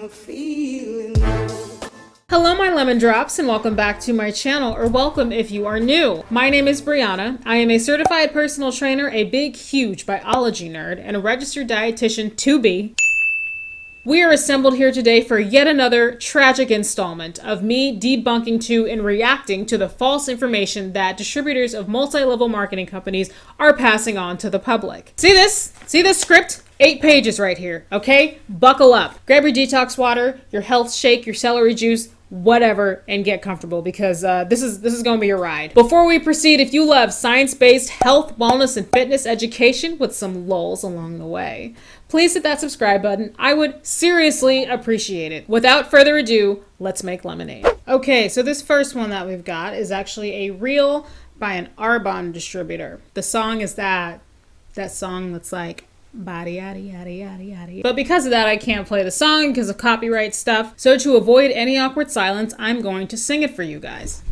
I'm feeling low. Hello my lemon drops and welcome back to my channel, or welcome if you are new. My name is Brianna. I am a certified personal trainer, a big huge biology nerd, and a registered dietitian to be. We are assembled here today for yet another tragic installment of me debunking to and reacting to the false information that distributors of multi-level marketing companies are passing on to the public. See this? See this script? 8 pages right here, okay? Buckle up. Grab your detox water, your health shake, your celery juice, whatever, and get comfortable because this is going to be a ride. Before we proceed, if you love science-based health, wellness, and fitness education with some lulls along the way, please hit that subscribe button. I would seriously appreciate it. Without further ado, let's make lemonade. Okay, so this first one that we've got is actually a reel by an Arbonne distributor. The song is that song that's like body yada yada yada yada. But because of that, I can't play the song because of copyright stuff. So to avoid any awkward silence, I'm going to sing it for you guys.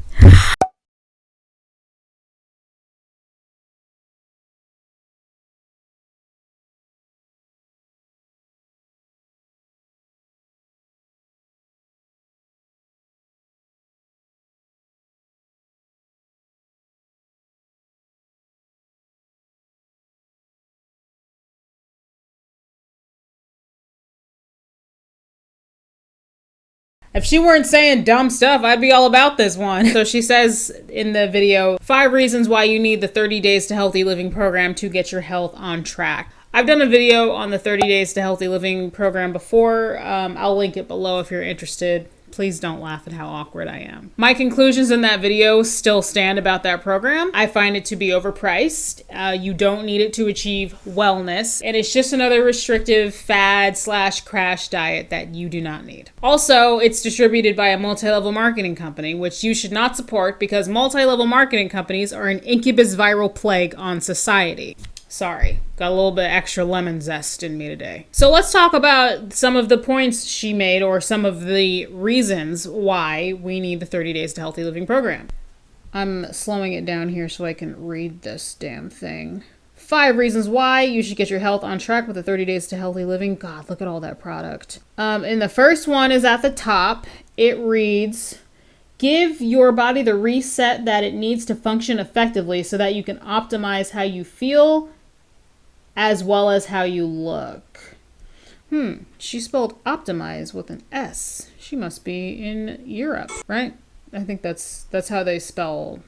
If she weren't saying dumb stuff, I'd be all about this one. So she says in the video, 5 reasons why you need the 30 Days to Healthy Living program to get your health on track. I've done a video on the 30 Days to Healthy Living program before. I'll link it below if you're interested. Please don't laugh at how awkward I am. My conclusions in that video still stand about that program. I find it to be overpriced. You don't need it to achieve wellness. And it's just another restrictive fad/crash diet that you do not need. Also, it's distributed by a multi-level marketing company, which you should not support because multi-level marketing companies are an incubus viral plague on society. Sorry, got a little bit extra lemon zest in me today. So let's talk about some of the points she made or some of the reasons why we need the 30 Days to Healthy Living program. I'm slowing it down here so I can read this damn thing. 5 reasons why you should get your health on track with the 30 Days to Healthy Living. God, look at all that product. And the first one is at the top. It reads, give your body the reset that it needs to function effectively so that you can optimize how you feel as well as how you look. She spelled optimize with an S. She must be in Europe, right? I think that's how they spell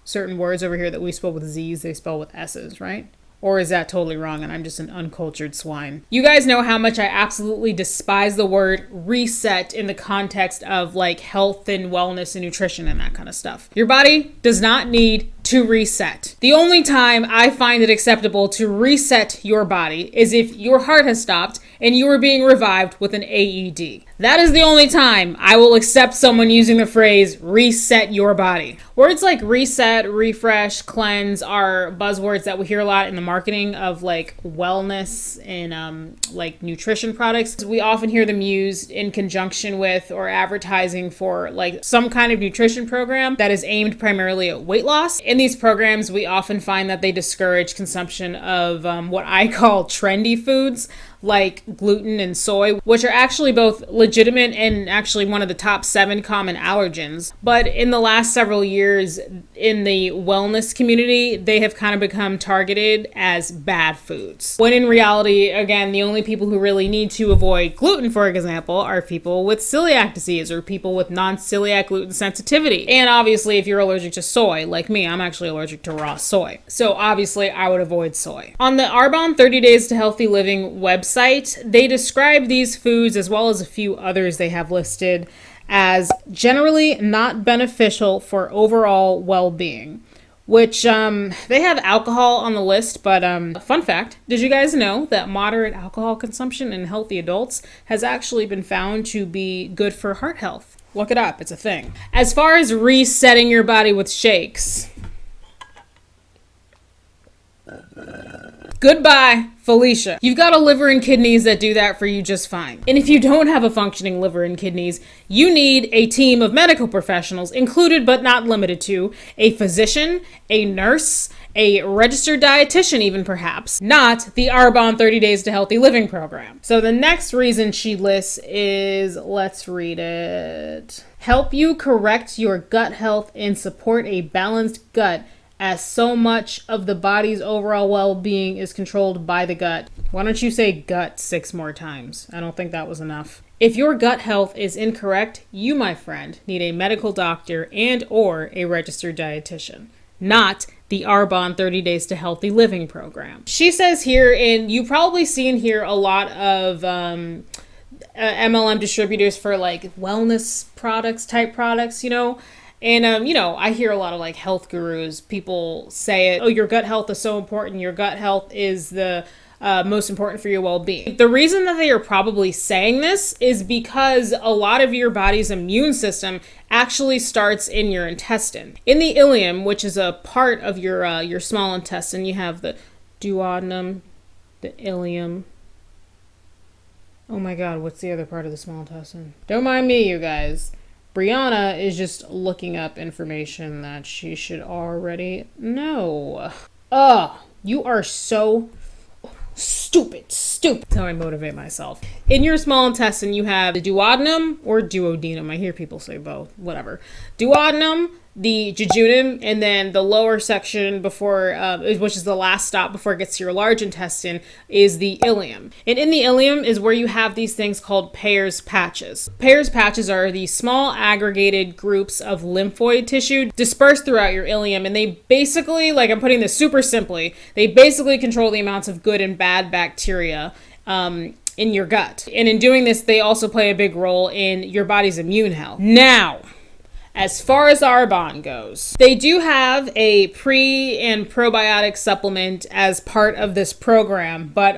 certain words over here that we spell with Z's, they spell with S's, right? Or is that totally wrong and I'm just an uncultured swine? You guys know how much I absolutely despise the word reset in the context of like health and wellness and nutrition and that kind of stuff. Your body does not need to reset. The only time I find it acceptable to reset your body is if your heart has stopped and you are being revived with an AED. That is the only time I will accept someone using the phrase reset your body. Words like reset, refresh, cleanse are buzzwords that we hear a lot in the marketing of like wellness and like nutrition products. We often hear them used in conjunction with or advertising for like some kind of nutrition program that is aimed primarily at weight loss. In these programs, we often find that they discourage consumption of what I call trendy foods like gluten and soy, which are actually both legitimate and actually one of the top 7 common allergens. But in the last several years in the wellness community, they have kind of become targeted as bad foods. When in reality, again, the only people who really need to avoid gluten, for example, are people with celiac disease or people with non-celiac gluten sensitivity. And obviously, if you're allergic to soy, like me, I'm actually allergic to raw soy. So obviously, I would avoid soy. On the Arbonne 30 Days to Healthy Living website, they describe these foods as well as a few others they have listed as generally not beneficial for overall well-being, which they have alcohol on the list. But fun fact, did you guys know that moderate alcohol consumption in healthy adults has actually been found to be good for heart health? Look it up, it's a thing. As far as resetting your body with shakes, goodbye, Felicia. You've got a liver and kidneys that do that for you just fine. And if you don't have a functioning liver and kidneys, you need a team of medical professionals, included but not limited to a physician, a nurse, a registered dietitian even perhaps, not the Arbonne 30 Days to Healthy Living program. So the next reason she lists is, let's read it. Help you correct your gut health and support a balanced gut, as so much of the body's overall well-being is controlled by the gut. Why don't you say gut 6 more times? I don't think that was enough. If your gut health is incorrect, you, my friend, need a medical doctor and or a registered dietitian, not the Arbonne 30 Days to Healthy Living program. She says here, and you probably seen here a lot of MLM distributors for like wellness type products, you know. And, you know, I hear a lot of like health gurus, people say it, oh, your gut health is so important. Your gut health is the most important for your well-being. The reason that they are probably saying this is because a lot of your body's immune system actually starts in your intestine. In the ileum, which is a part of your small intestine, you have the duodenum, the ileum. Oh my God, what's the other part of the small intestine? Don't mind me, you guys. Brianna is just looking up information that she should already know. Ugh, you are so stupid. That's how I motivate myself. In your small intestine, you have the duodenum or duodenum. I hear people say both, whatever. Duodenum, the jejunum, and then the lower section before, which is the last stop before it gets to your large intestine, is the ileum. And in the ileum is where you have these things called Peyer's patches. Peyer's patches are these small aggregated groups of lymphoid tissue dispersed throughout your ileum. And they basically, like I'm putting this super simply, they basically control the amounts of good and bad bacteria in your gut. And in doing this, they also play a big role in your body's immune health. Now, as far as Arbonne goes, they do have a pre and probiotic supplement as part of this program, but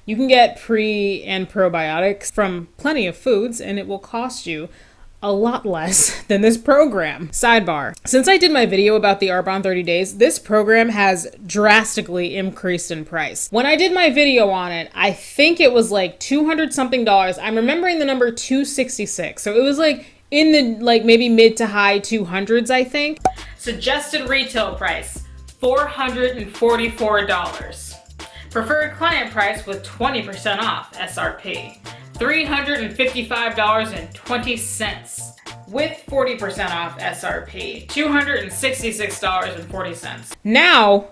you can get pre and probiotics from plenty of foods and it will cost you a lot less than this program. Sidebar. Since I did my video about the Arbonne 30 days, this program has drastically increased in price. When I did my video on it, I think it was like $200 something. I'm remembering the number 266. So it was like in the like maybe mid to high 200s, I think. Suggested retail price, $444. Preferred client price with 20% off SRP, $355.20. With 40% off SRP, $266.40. Now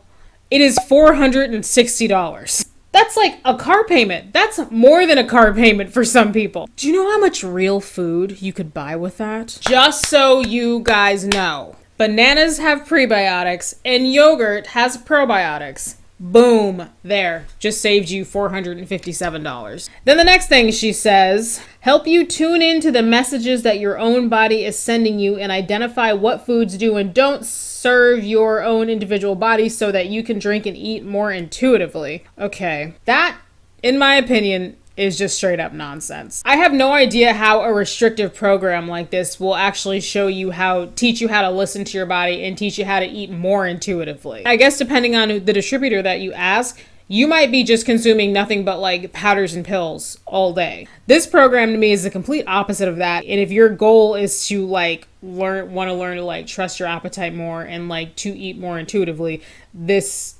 it is $460. That's like a car payment. That's more than a car payment for some people. Do you know how much real food you could buy with that? Just so you guys know, bananas have prebiotics and yogurt has probiotics. Boom, there, just saved you $457. Then the next thing she says, help you tune into the messages that your own body is sending you and identify what foods do and don't serve your own individual body so that you can drink and eat more intuitively. Okay, that, in my opinion, is just straight up nonsense. I have no idea how a restrictive program like this will actually teach you how to listen to your body and teach you how to eat more intuitively. I guess depending on the distributor that you ask, you might be just consuming nothing but like powders and pills all day. This program to me is the complete opposite of that. And if your goal is to like want to learn to like trust your appetite more and like to eat more intuitively, this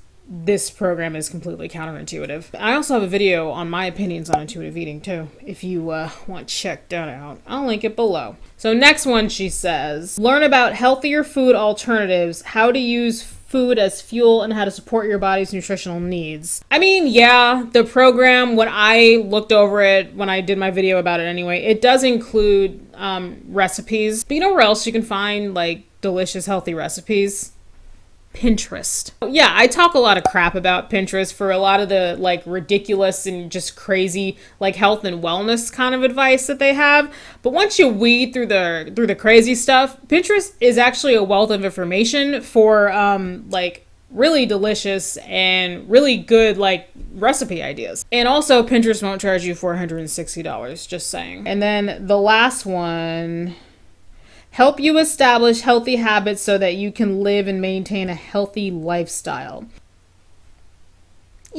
program is completely counterintuitive. I also have a video on my opinions on intuitive eating too, if you want to check that out. I'll link it below. So next one, she says, learn about healthier food alternatives, how to use food as fuel, and how to support your body's nutritional needs. I mean, yeah, the program, when I looked over it, when I did my video about it anyway, it does include recipes. But you know where else you can find like delicious, healthy recipes? Pinterest. Yeah, I talk a lot of crap about Pinterest for a lot of the like ridiculous and just crazy like health and wellness kind of advice that they have. But once you weed through the crazy stuff, Pinterest is actually a wealth of information for like really delicious and really good like recipe ideas. And also Pinterest won't charge you $460, just saying. And then the last one, help you establish healthy habits so that you can live and maintain a healthy lifestyle.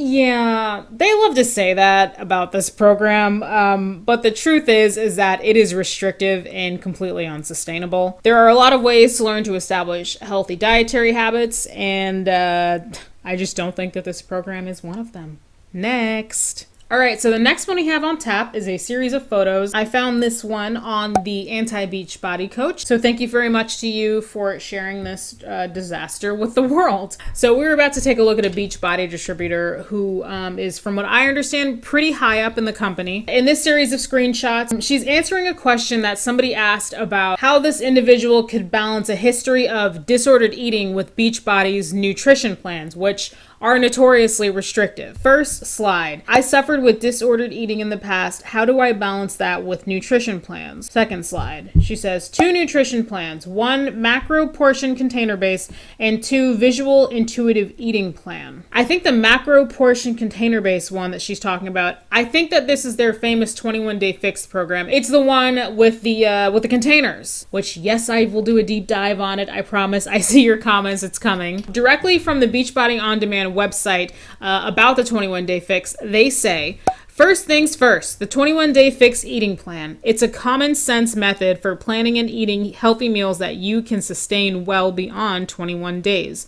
Yeah, they love to say that about this program, but the truth is that it is restrictive and completely unsustainable. There are a lot of ways to learn to establish healthy dietary habits, and I just don't think that this program is one of them. Next. All right, so the next one we have on tap is a series of photos. I found this one on the Anti-Beachbody Coach. So thank you very much to you for sharing this disaster with the world. So we're about to take a look at a Beachbody distributor who is, from what I understand, pretty high up in the company. In this series of screenshots, she's answering a question that somebody asked about how this individual could balance a history of disordered eating with Beachbody's nutrition plans, which are notoriously restrictive. First slide. I suffered with disordered eating in the past. How do I balance that with nutrition plans? Second slide. She says 2 nutrition plans, 1 macro portion container based and 2 visual intuitive eating plan. I think the macro portion container based one that she's talking about, I think that this is their famous 21-day fix program. It's the one with the containers, which yes, I will do a deep dive on it. I promise. I see your comments. It's coming. Directly from the Beachbody On Demand website about the 21-day fix, they say, first things first, the 21-day fix eating plan. It's a common sense method for planning and eating healthy meals that you can sustain well beyond 21 days.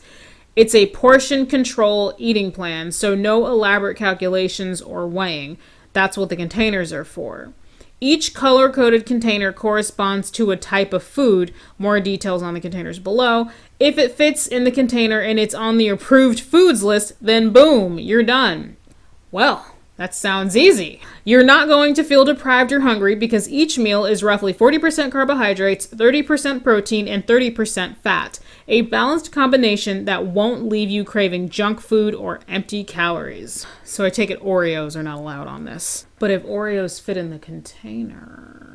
It's a portion control eating plan, so no elaborate calculations or weighing. That's what the containers are for. Each color-coded container corresponds to a type of food. More details on the containers below. If it fits in the container and it's on the approved foods list, then boom, you're done. Well, that sounds easy. You're not going to feel deprived or hungry because each meal is roughly 40% carbohydrates, 30% protein, and 30% fat. A balanced combination that won't leave you craving junk food or empty calories. So I take it Oreos are not allowed on this. But if Oreos fit in the container...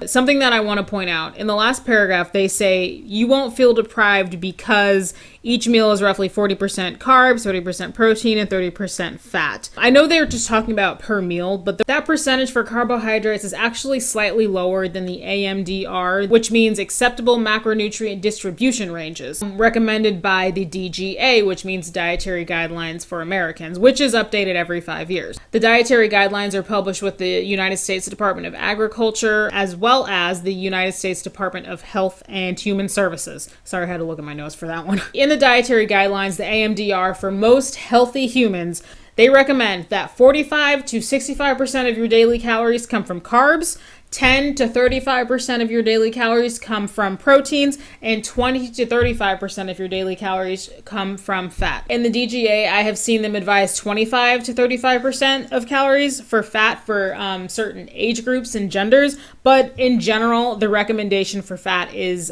Something that I want to point out, in the last paragraph, they say you won't feel deprived because each meal is roughly 40% carbs, 30% protein, and 30% fat. I know they're just talking about per meal, but that percentage for carbohydrates is actually slightly lower than the AMDR, which means acceptable macronutrient distribution ranges, recommended by the DGA, which means Dietary Guidelines for Americans, which is updated every 5 years. The dietary guidelines are published with the United States Department of Agriculture, as well as the United States Department of Health and Human Services. Sorry, I had to look at my notes for that one. In the dietary guidelines, the AMDR, for most healthy humans, they recommend that 45 to 65% of your daily calories come from carbs, 10 to 35% of your daily calories come from proteins, and 20 to 35% of your daily calories come from fat. In the DGA, I have seen them advise 25 to 35% of calories for fat for certain age groups and genders, but in general, the recommendation for fat is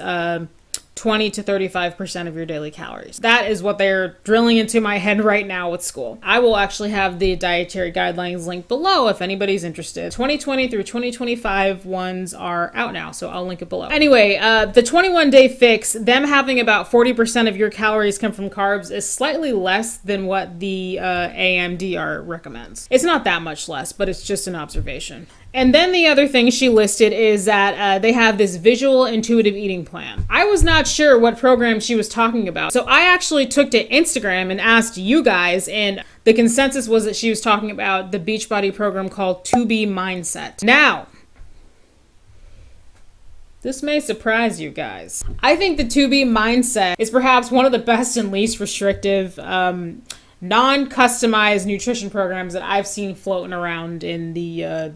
20 to 35% of your daily calories. That is what they're drilling into my head right now with school. I will actually have the dietary guidelines linked below if anybody's interested. 2020 through 2025 ones are out now, so I'll link it below. Anyway, the 21-day fix, them having about 40% of your calories come from carbs is slightly less than what the AMDR recommends. It's not that much less, but it's just an observation. And then the other thing she listed is that they have this visual intuitive eating plan. I was not sure what program she was talking about. So I actually took to Instagram and asked you guys, and the consensus was that she was talking about the Beachbody program called 2B Mindset. Now, this may surprise you guys. I think the 2B Mindset is perhaps one of the best and least restrictive non-customized nutrition programs that I've seen floating around in the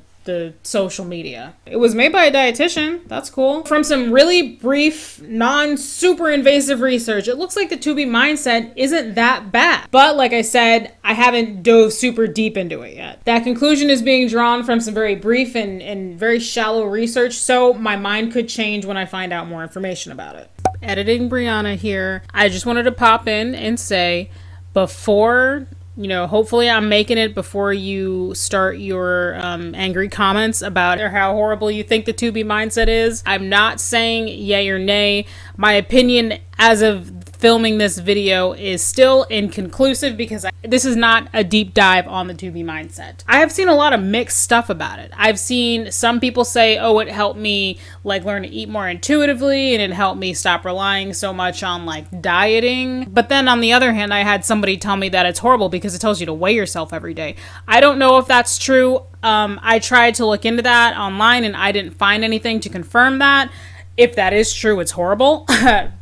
social media. It was made by a dietitian. That's cool. From some really brief, non-super invasive research, it looks like the 2B Mindset isn't that bad. But like I said, I haven't dove super deep into it yet. That conclusion is being drawn from some very brief and very shallow research, so my mind could change when I find out more information about it. Editing Brianna here. I just wanted to pop in and say, before, hopefully I'm making it before you start your angry comments about how horrible you think the 2B Mindset is. I'm not saying yay or nay. My opinion as of filming this video is still inconclusive because this is not a deep dive on the 2B mindset. I have seen a lot of mixed stuff about it. I've seen some people say, oh, it helped me like learn to eat more intuitively and it helped me stop relying so much on like dieting. But then on the other hand, I had somebody tell me that it's horrible because it tells you to weigh yourself every day. I don't know if that's true. I tried to look into that online and I didn't find anything to confirm that. If that is true, it's horrible.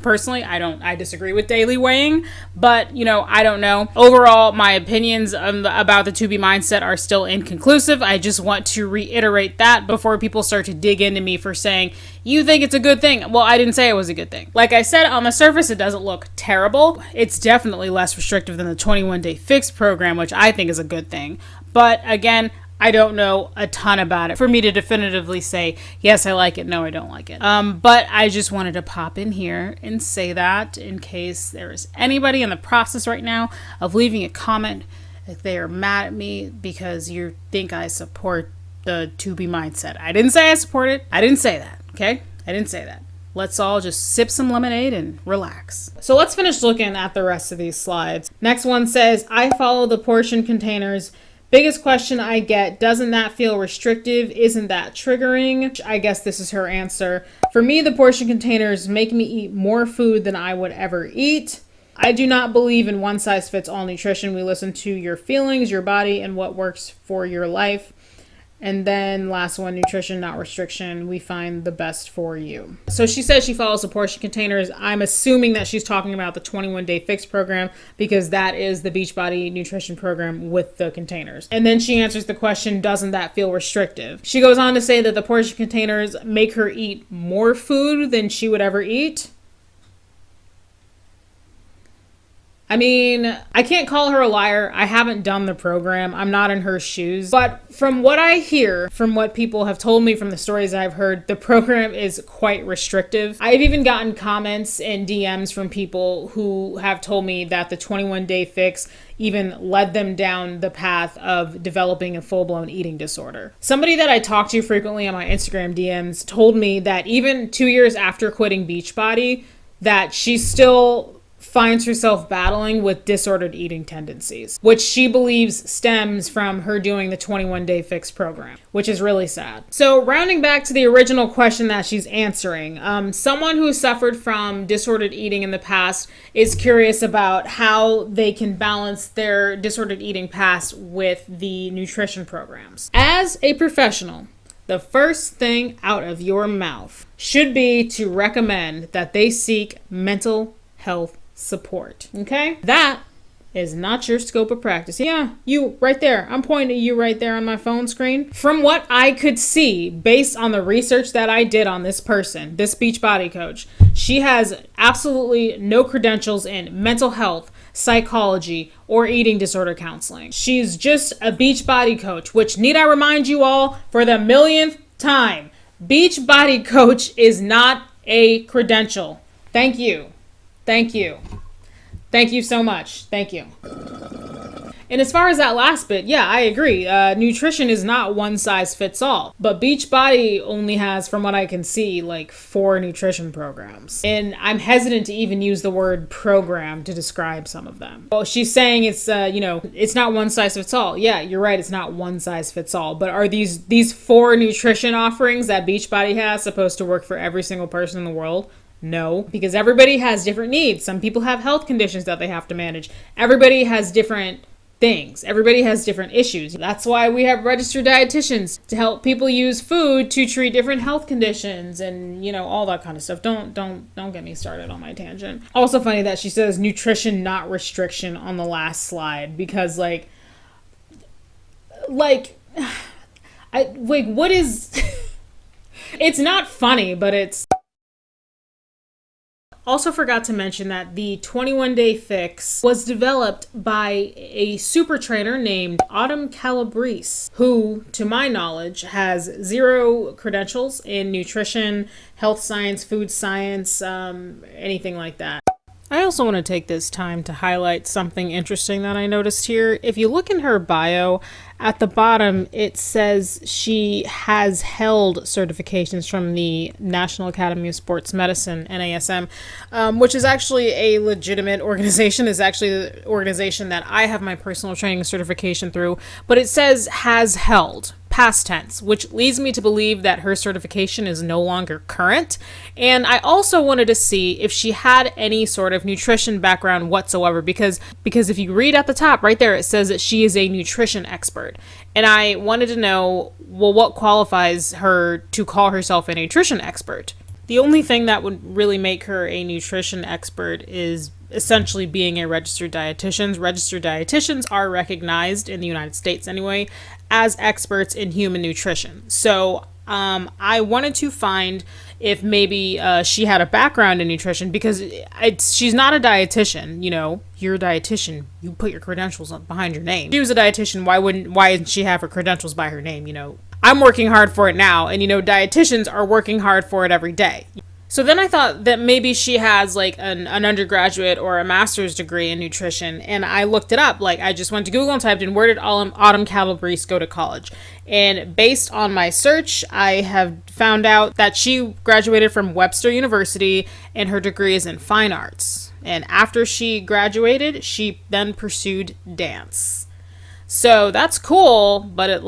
Personally, I disagree with daily weighing, but you know, I don't know. Overall, my opinions about the 2B mindset are still inconclusive. I just want to reiterate that before people start to dig into me for saying, you think it's a good thing. Well, I didn't say it was a good thing. Like I said, on the surface, it doesn't look terrible. It's definitely less restrictive than the 21-day fix program, which I think is a good thing. But again, I don't know a ton about it for me to definitively say, yes, I like it, no, I don't like it. But I just wanted to pop in here and say that in case there is anybody in the process right now of leaving a comment if they are mad at me because you think I support the 2B mindset. I didn't say I support it. I didn't say that, okay? I didn't say that. Let's all just sip some lemonade and relax. So let's finish looking at the rest of these slides. Next one says, I follow the portion containers. Biggest question I get, doesn't that feel restrictive? Isn't that triggering? I guess this is her answer. For me, the portion containers make me eat more food than I would ever eat. I do not believe in one size fits all nutrition. We listen to your feelings, your body, and what works for your life. And then last one, nutrition, not restriction. We find the best for you. So she says she follows the portion containers. I'm assuming that she's talking about the 21-day fix program because that is the Beachbody nutrition program with the containers. And then she answers the question, doesn't that feel restrictive? She goes on to say that the portion containers make her eat more food than she would ever eat. I mean, I can't call her a liar. I haven't done the program. I'm not in her shoes. But from what I hear, from what people have told me, from the stories I've heard, the program is quite restrictive. I've even gotten comments and DMs from people who have told me that the 21-day fix even led them down the path of developing a full-blown eating disorder. Somebody that I talk to frequently on my Instagram DMs told me that even 2 years after quitting Beachbody, that she still finds herself battling with disordered eating tendencies, which she believes stems from her doing the 21-day fix program, which is really sad. So rounding back to the original question that she's answering, someone who suffered from disordered eating in the past is curious about how they can balance their disordered eating past with the nutrition programs. As a professional, the first thing out of your mouth should be to recommend that they seek mental health support. Okay? That is not your scope of practice. Yeah, you right there. I'm pointing at you right there on my phone screen. From what I could see, based on the research that I did on this person, this Beachbody coach, she has absolutely no credentials in mental health, psychology, or eating disorder counseling. She's just a Beachbody coach, which need I remind you all for the millionth time, Beachbody coach is not a credential. Thank you. Thank you. Thank you so much. Thank you. And as far as that last bit, yeah, I agree. Nutrition is not one size fits all. But Beachbody only has, from what I can see, like 4 nutrition programs. And I'm hesitant to even use the word program to describe some of them. Well, she's saying it's, it's not one size fits all. Yeah, you're right. It's not one size fits all. But are these 4 nutrition offerings that Beachbody has supposed to work for every single person in the world? No, because everybody has different needs. Some people have health conditions that they have to manage. Everybody has different things. Everybody has different issues. That's why we have registered dietitians to help people use food to treat different health conditions and, all that kind of stuff. Don't get me started on my tangent. Also funny that she says nutrition, not restriction on the last slide because what is, it's not funny, but it's, also forgot to mention that the 21-day fix was developed by a super trainer named Autumn Calabrese, who, to my knowledge, has 0 credentials in nutrition, health science, food science, anything like that. I also want to take this time to highlight something interesting that I noticed here. If you look in her bio, at the bottom, it says she has held certifications from the National Academy of Sports Medicine, NASM, which is actually a legitimate organization. It's actually the organization that I have my personal training certification through, but it says has held. Past tense, which leads me to believe that her certification is no longer current. And I also wanted to see if she had any sort of nutrition background whatsoever, because if you read at the top right there, it says that she is a nutrition expert. And I wanted to know, well, what qualifies her to call herself a nutrition expert? The only thing that would really make her a nutrition expert is essentially being a registered dietitian. Registered dietitians are recognized in the United States anyway as experts in human nutrition. So I wanted to find if maybe she had a background in nutrition, because she's not a dietitian. You know, you're a dietitian, you put your credentials behind your name. If she was a dietitian, why didn't she have her credentials by her name? You know, I'm working hard for it now, and you know, dietitians are working hard for it every day. So then I thought that maybe she has like an undergraduate or a master's degree in nutrition, and I looked it up. Like, I just went to Google and typed in, where did Autumn Calabrese go to college? And based on my search, I have found out that she graduated from Webster University, and her degree is in fine arts. And after she graduated, she then pursued dance. So that's cool, but it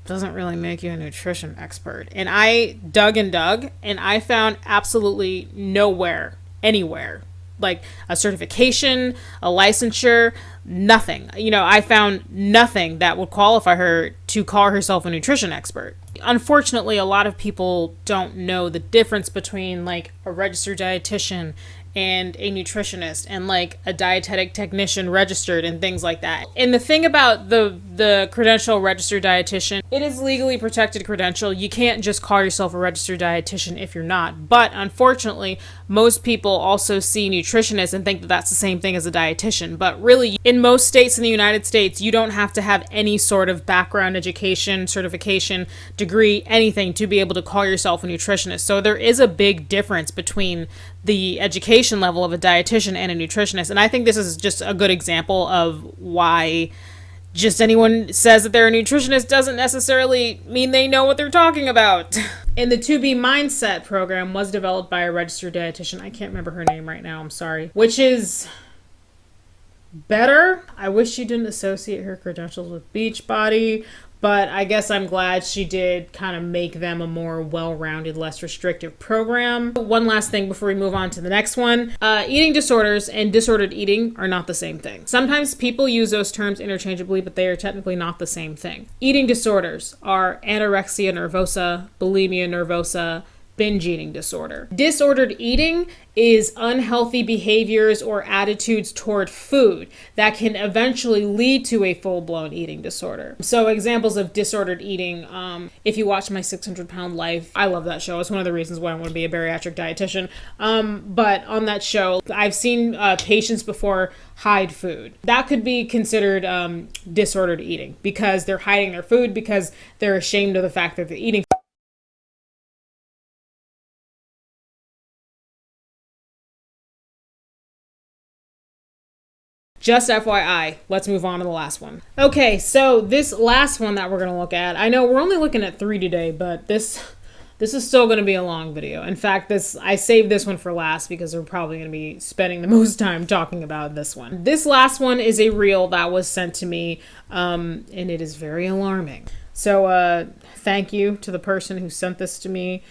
doesn't really make you a nutrition expert. And I dug and I found absolutely nowhere, anywhere, like a certification, a licensure, nothing. You know, I found nothing that would qualify her to call herself a nutrition expert. Unfortunately, a lot of people don't know the difference between like a registered dietitian and a nutritionist and like a dietetic technician registered and things like that. And the thing about the credential registered dietitian, it is legally protected credential. You can't just call yourself a registered dietitian if you're not. But unfortunately, most people also see nutritionist and think that that's the same thing as a dietitian. But really, in most states in the United States, you don't have to have any sort of background, education, certification, degree, anything to be able to call yourself a nutritionist. So there is a big difference between the education level of a dietitian and a nutritionist. And I think this is just a good example of why just anyone says that they're a nutritionist doesn't necessarily mean they know what they're talking about. And the 2B Mindset program was developed by a registered dietitian. I can't remember her name right now, I'm sorry. Which is better. I wish she didn't associate her credentials with Beachbody, but I guess I'm glad she did kind of make them a more well-rounded, less restrictive program. One last thing before we move on to the next one. Eating disorders and disordered eating are not the same thing. Sometimes people use those terms interchangeably, but they are technically not the same thing. Eating disorders are anorexia nervosa, bulimia nervosa, binge eating disorder. Disordered eating is unhealthy behaviors or attitudes toward food that can eventually lead to a full-blown eating disorder. So examples of disordered eating, if you watch My 600-Pound Life, I love that show. It's one of the reasons why I want to be a bariatric dietitian. But on that show, I've seen patients before hide food. That could be considered disordered eating because they're hiding their food because they're ashamed of the fact that they're eating. Just FYI, let's move on to the last one. Okay, so this last one that we're going to look at, I know we're only looking at 3 today, but this is still going to be a long video. In fact, I saved this one for last because we're probably going to be spending the most time talking about this one. This last one is a reel that was sent to me, and it is very alarming. So thank you to the person who sent this to me.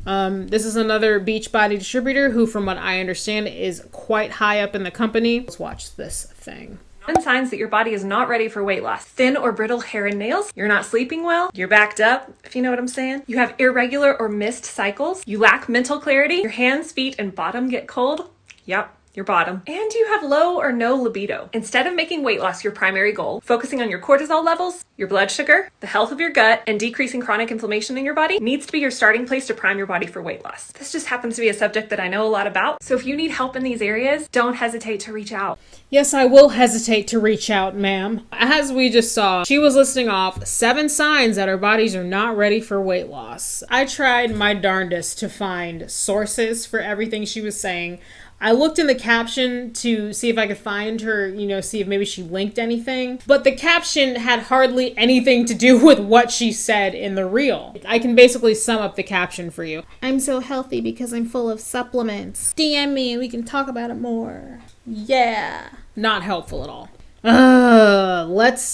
This is another Beachbody distributor who, from what I understand, is quite high up in the company. Let's watch this thing. Common signs that your body is not ready for weight loss. Thin or brittle hair and nails. You're not sleeping well. You're backed up, if you know what I'm saying. You have irregular or missed cycles. You lack mental clarity. Your hands, feet, and bottom get cold. Yep. Your bottom. And you have low or no libido. Instead of making weight loss your primary goal, focusing on your cortisol levels, your blood sugar, the health of your gut, and decreasing chronic inflammation in your body needs to be your starting place to prime your body for weight loss. This just happens to be a subject that I know a lot about. So if you need help in these areas, don't hesitate to reach out. Yes, I will hesitate to reach out, ma'am. As we just saw, she was listing off 7 signs that our bodies are not ready for weight loss. I tried my darndest to find sources for everything she was saying. I looked in the caption to see if I could find her, you know, see if maybe she linked anything. But the caption had hardly anything to do with what she said in the reel. I can basically sum up the caption for you. I'm so healthy because I'm full of supplements. DM me and we can talk about it more. Yeah. Not helpful at all. Let's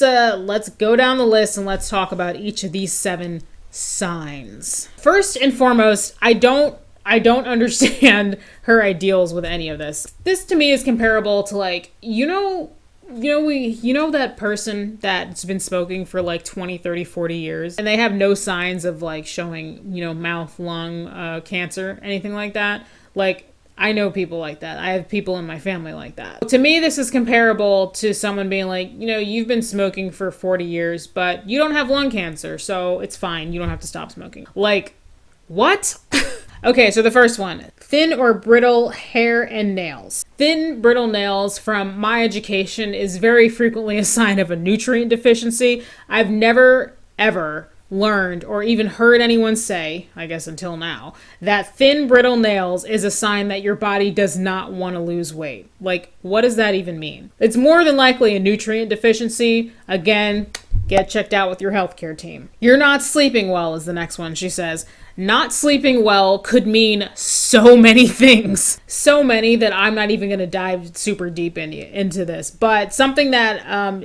go down the list and let's talk about each of these 7 signs. First and foremost, I don't understand her ideals with any of this. This to me is comparable to like, you know that person that's been smoking for like 20, 30, 40 years and they have no signs of like showing, you know, mouth, lung, cancer, anything like that. Like, I know people like that. I have people in my family like that. To me, this is comparable to someone being like, you know, you've been smoking for 40 years, but you don't have lung cancer, so it's fine. You don't have to stop smoking. Like, what? Okay, so the first one, thin or brittle hair and nails. Thin, brittle nails, from my education, is very frequently a sign of a nutrient deficiency. I've never, ever learned or even heard anyone say, I guess until now, that thin, brittle nails is a sign that your body does not want to lose weight. Like, what does that even mean? It's more than likely a nutrient deficiency. Again, get checked out with your healthcare team. You're not sleeping well is the next one, she says. Not sleeping well could mean so many things. So many that I'm not even going to dive super deep into this. But something that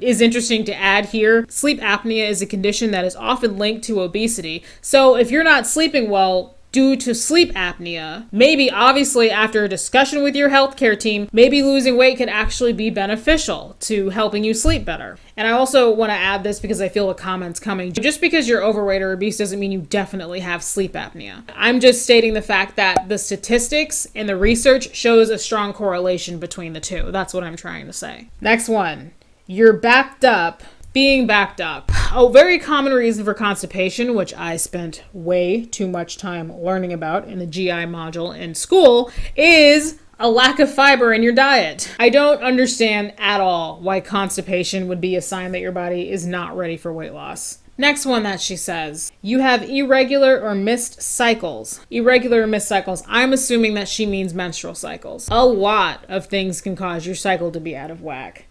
is interesting to add here, sleep apnea is a condition that is often linked to obesity. So if you're not sleeping well due to sleep apnea, maybe obviously after a discussion with your healthcare team, maybe losing weight could actually be beneficial to helping you sleep better. And I also want to add this because I feel a comment's coming. Just because you're overweight or obese doesn't mean you definitely have sleep apnea. I'm just stating the fact that the statistics and the research shows a strong correlation between the two. That's what I'm trying to say. Next one, you're backed up. Being backed up. A very common reason for constipation, which I spent way too much time learning about in the GI module in school, is a lack of fiber in your diet. I don't understand at all why constipation would be a sign that your body is not ready for weight loss. Next one that she says, you have irregular or missed cycles. Irregular or missed cycles. I'm assuming that she means menstrual cycles. A lot of things can cause your cycle to be out of whack.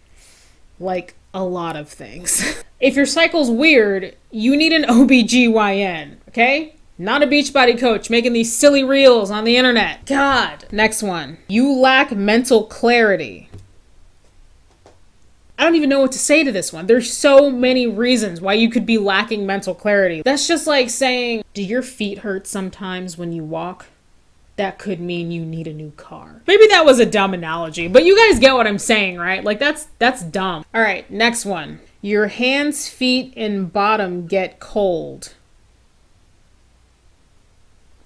Like, a lot of things. If your cycle's weird, you need an OBGYN, okay? Not a Beachbody coach making these silly reels on the internet. God. Next one. You lack mental clarity. I don't even know what to say to this one. There's so many reasons why you could be lacking mental clarity. That's just like saying, do your feet hurt sometimes when you walk? That could mean you need a new car. Maybe that was a dumb analogy, but you guys get what I'm saying, right? Like that's dumb. All right, next one. Your hands, feet, and bottom get cold.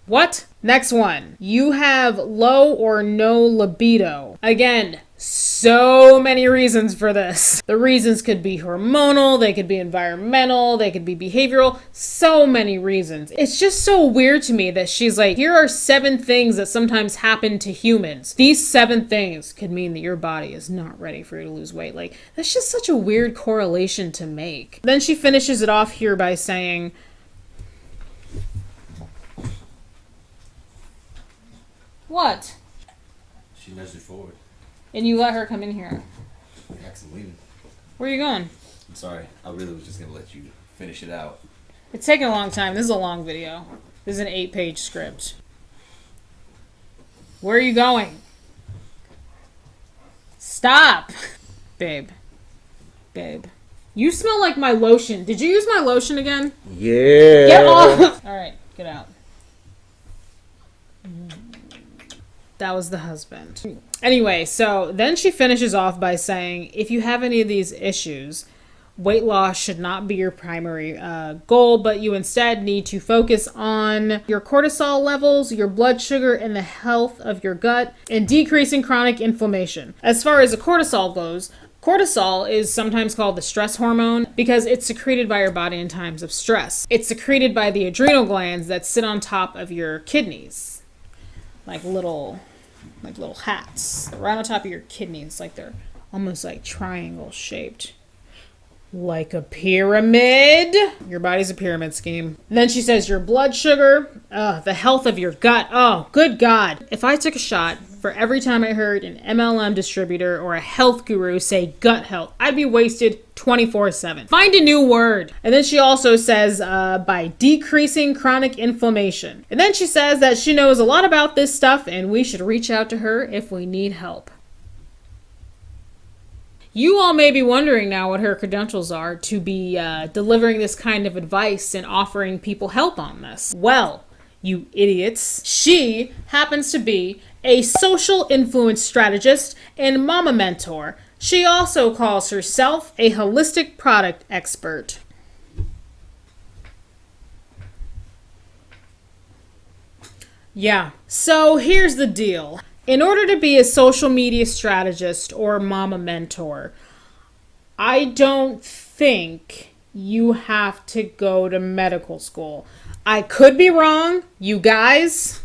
What? Next one. You have low or no libido. Again, so many reasons for this. The reasons could be hormonal, they could be environmental, they could be behavioral, so many reasons. It's just so weird to me that she's like, here are 7 things that sometimes happen to humans. These 7 things could mean that your body is not ready for you to lose weight. Like, that's just such a weird correlation to make. Then she finishes it off here by saying, what? She nudged it forward. And you let her come in here. Max, I'm leaving. Where are you going? I'm sorry. I really was just going to let you finish it out. It's taking a long time. This is a long video. This is an 8-page script. Where are you going? Stop! Babe. Babe. You smell like my lotion. Did you use my lotion again? Yeah. Get off! Alright, get out. That was the husband. Anyway, so then she finishes off by saying, if you have any of these issues, weight loss should not be your primary goal, but you instead need to focus on your cortisol levels, your blood sugar, and the health of your gut, and decreasing chronic inflammation. As far as the cortisol goes, cortisol is sometimes called the stress hormone because it's secreted by your body in times of stress. It's secreted by the adrenal glands that sit on top of your kidneys, like little hats right on top of your kidneys, like they're almost like triangle shaped, like a pyramid. Your body's a pyramid scheme. And then she says your blood sugar, the health of your gut. Oh, good God. If I took a shot for every time I heard an MLM distributor or a health guru say gut health. I'd be wasted 24/7. Find a new word. And then she also says by decreasing chronic inflammation. And then she says that she knows a lot about this stuff and we should reach out to her if we need help. You all may be wondering now what her credentials are to be delivering this kind of advice and offering people help on this. Well, you idiots, she happens to be a social influence strategist and mama mentor. She also calls herself a holistic product expert. Yeah, so here's the deal. In order to be a social media strategist or mama mentor, I don't think you have to go to medical school. I could be wrong, you guys.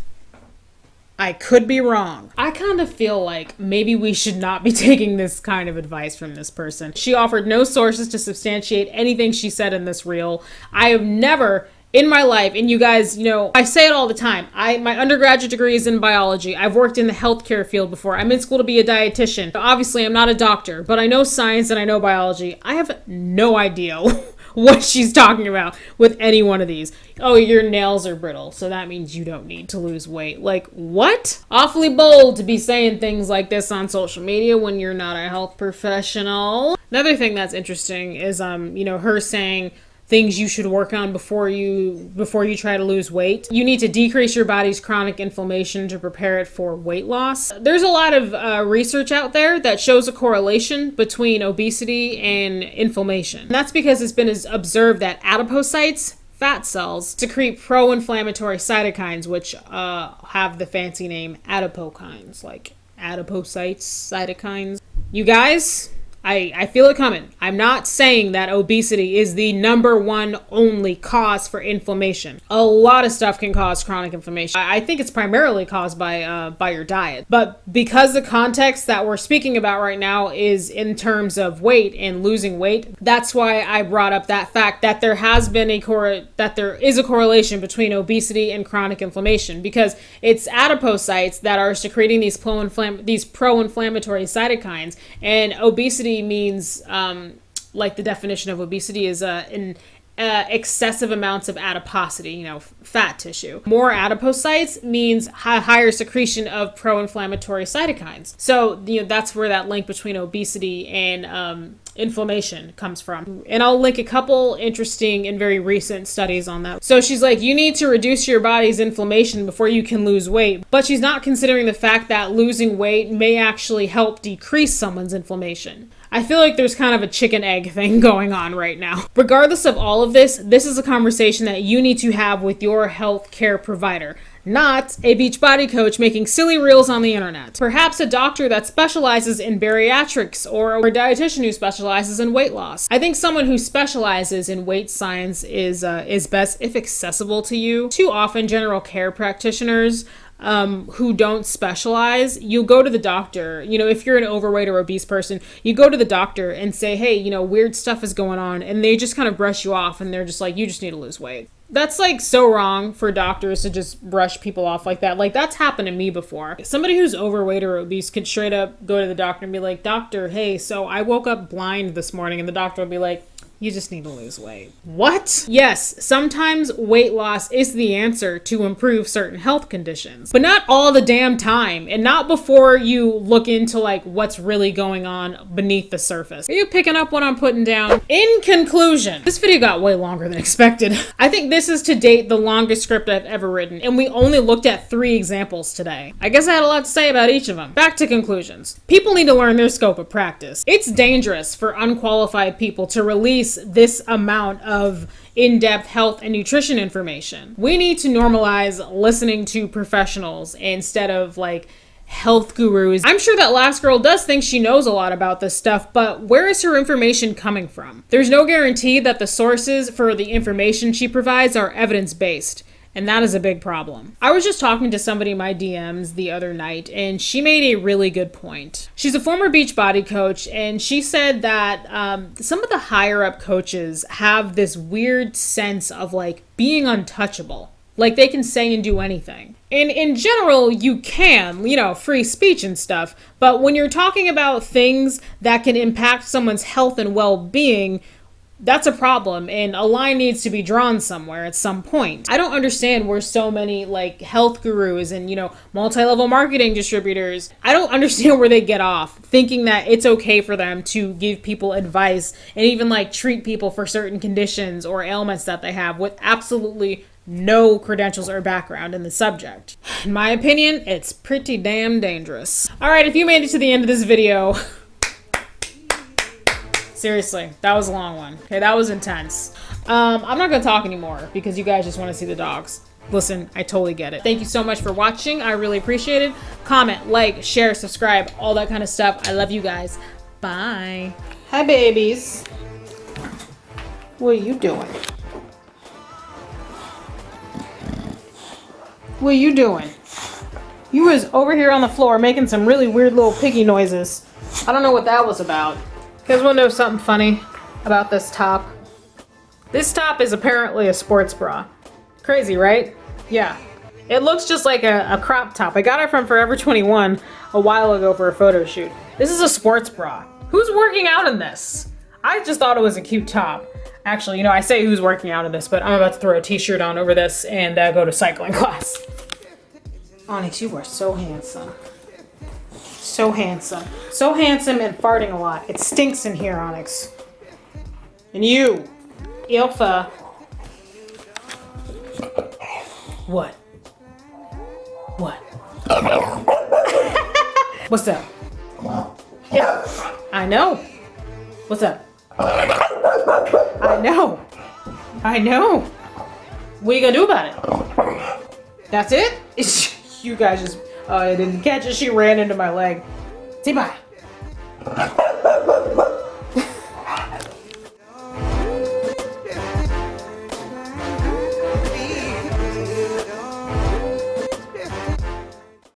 I could be wrong. I kind of feel like maybe we should not be taking this kind of advice from this person. She offered no sources to substantiate anything she said in this reel. I have never in my life, and you guys, I say it all the time. My undergraduate degree is in biology. I've worked in the healthcare field before. I'm in school to be a dietitian. Obviously, I'm not a doctor, but I know science and I know biology. I have no idea what she's talking about with any one of these. Oh, your nails are brittle, so that means you don't need to lose weight. Like, what? Awfully bold to be saying things like this on social media when you're not a health professional. Another thing that's interesting is, her saying things you should work on before you try to lose weight. You need to decrease your body's chronic inflammation to prepare it for weight loss. There's a lot of research out there that shows a correlation between obesity and inflammation. And that's because it's been observed that adipocytes, fat cells, secrete pro-inflammatory cytokines, which have the fancy name adipokines, like adipocytes, cytokines. You guys, I feel it coming. I'm not saying that obesity is the number one only cause for inflammation. A lot of stuff can cause chronic inflammation. I think it's primarily caused by your diet. But because the context that we're speaking about right now is in terms of weight and losing weight, that's why I brought up that fact that there has been that there is a correlation between obesity and chronic inflammation, because it's adipocytes that are secreting these pro-inflammatory cytokines, and obesity means, like the definition of obesity is excessive amounts of adiposity, fat tissue. More adipocytes means higher secretion of pro-inflammatory cytokines. So, that's where that link between obesity and inflammation comes from. And I'll link a couple interesting and very recent studies on that. So she's like, you need to reduce your body's inflammation before you can lose weight. But she's not considering the fact that losing weight may actually help decrease someone's inflammation. I feel like there's kind of a chicken egg thing going on right now. Regardless of all of this is a conversation that you need to have with your healthcare provider, not a Beachbody coach making silly reels on the internet. Perhaps a doctor that specializes in bariatrics or a dietitian who specializes in weight loss. I think someone who specializes in weight science is best if accessible to you. Too often, general care practitioners who don't specialize, you go to the doctor. If you're an overweight or obese person, you go to the doctor and say, hey, weird stuff is going on, and they just kind of brush you off, and they're just like, you just need to lose weight. That's like so wrong for doctors to just brush people off like that. Like, that's happened to me before. Somebody who's overweight or obese could straight up go to the doctor and be like, doctor, hey, so I woke up blind this morning, and the doctor will be like, you just need to lose weight. What? Yes, sometimes weight loss is the answer to improve certain health conditions, but not all the damn time, and not before you look into like what's really going on beneath the surface. Are you picking up what I'm putting down? In conclusion, this video got way longer than expected. I think this is to date the longest script I've ever written, and we only looked at 3 examples today. I guess I had a lot to say about each of them. Back to conclusions. People need to learn their scope of practice. It's dangerous for unqualified people to release this amount of in-depth health and nutrition information. We need to normalize listening to professionals instead of like health gurus. I'm sure that last girl does think she knows a lot about this stuff, but where is her information coming from? There's no guarantee that the sources for the information she provides are evidence-based. And that is a big problem. I was just talking to somebody in my DMs the other night, and she made a really good point. She's a former Beachbody coach, and she said that some of the higher up coaches have this weird sense of like being untouchable. Like they can say and do anything. And in general, you can, free speech and stuff. But when you're talking about things that can impact someone's health and well-being, that's a problem, and a line needs to be drawn somewhere at some point. I don't understand where so many like health gurus and, multi-level marketing distributors, I don't understand where they get off thinking that it's okay for them to give people advice and even like treat people for certain conditions or ailments that they have with absolutely no credentials or background in the subject. In my opinion, it's pretty damn dangerous. All right, if you made it to the end of this video, seriously, that was a long one. Okay, that was intense. I'm not gonna talk anymore because you guys just want to see the dogs. Listen, I totally get it. Thank you so much for watching. I really appreciate it. Comment, like, share, subscribe, all that kind of stuff. I love you guys. Bye. Hi, babies. What are you doing? What are you doing? You was over here on the floor making some really weird little piggy noises. I don't know what that was about. You guys want to know something funny about this top? This top is apparently a sports bra. Crazy, right? Yeah. It looks just like a crop top. I got it from Forever 21 a while ago for a photo shoot. This is a sports bra. Who's working out in this? I just thought it was a cute top. Actually, I say who's working out in this, but I'm about to throw a t-shirt on over this and go to cycling class. Onyx, you are so handsome. So handsome. So handsome and farting a lot. It stinks in here, Onyx. And you, Ilfa. What? What? What's up? Yeah, I know. What's up? I know. I know. What are you gonna do about it? That's it? You guys just, I didn't catch it. She ran into my leg. Say bye.